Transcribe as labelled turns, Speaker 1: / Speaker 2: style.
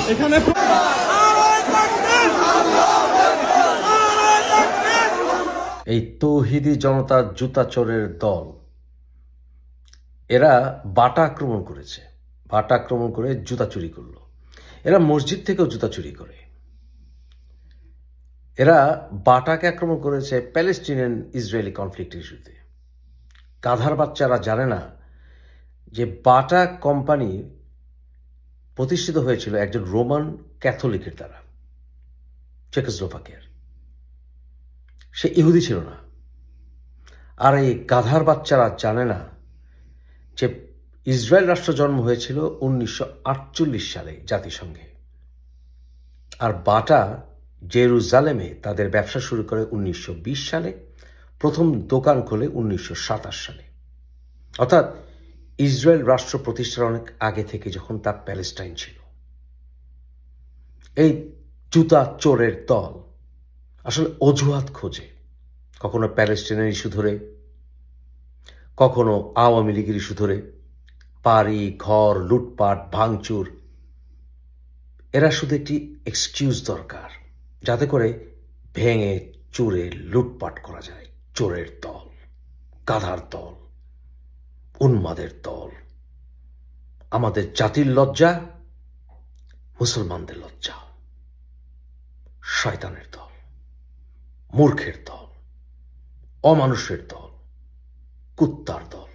Speaker 1: এখানে
Speaker 2: এই তৌহিদি জনতার জুতা চোরের দল এরা বাটা আক্রমণ করেছে, বাটা আক্রমণ করে জুতা চুরি করলো। এরা মসজিদ থেকেও জুতা চুরি করে। এরা বাটাকে আক্রমণ করেছে প্যালেস্টিনিয়ান ইসরায়েলি কনফ্লিক্ট ইস্যুতে। গাধার বাচ্চারা জানে না যে বাটা কোম্পানি প্রতিষ্ঠিত হয়েছিল একজন রোমান ক্যাথলিকের দ্বারা, চেকোস্লোভাকিয়ার। সে ইহুদি ছিল না। আর এই গাধার বাচ্চারা জানে না যে ইসরায়েল রাষ্ট্র জন্ম হয়েছিল 1948 সালে জাতিসংঘে, আর বাটা জেরুজালেমে তাদের ব্যবসা শুরু করে 1920 সালে, প্রথম দোকান খোলে 1927 সালে, অর্থাৎ ইসরায়েল রাষ্ট্র প্রতিষ্ঠার অনেক আগে থেকে, যখন তা প্যালেস্টাইন ছিল। এই জুতা চোরের দল আসলে অজুহাত খোঁজে, কখনো প্যালেস্টাইনের ইস্যু ধরে, কখনো আওয়ামী লীগের ইস্যু ধরে, বাড়ি ঘর লুটপাট ভাঙচুর। এরা শুধু একটি এক্সকিউজ দরকার যাতে করে ভেঙে চুরে লুটপাট করা যায়। চোরের দল, গাধার দল, উন্মাদের দল। আমাদের জাতির লজ্জা, মুসলমানদের লজ্জা। শয়তানের দল, মূর্খের দল, অমানুষের দল, কুত্তার দল।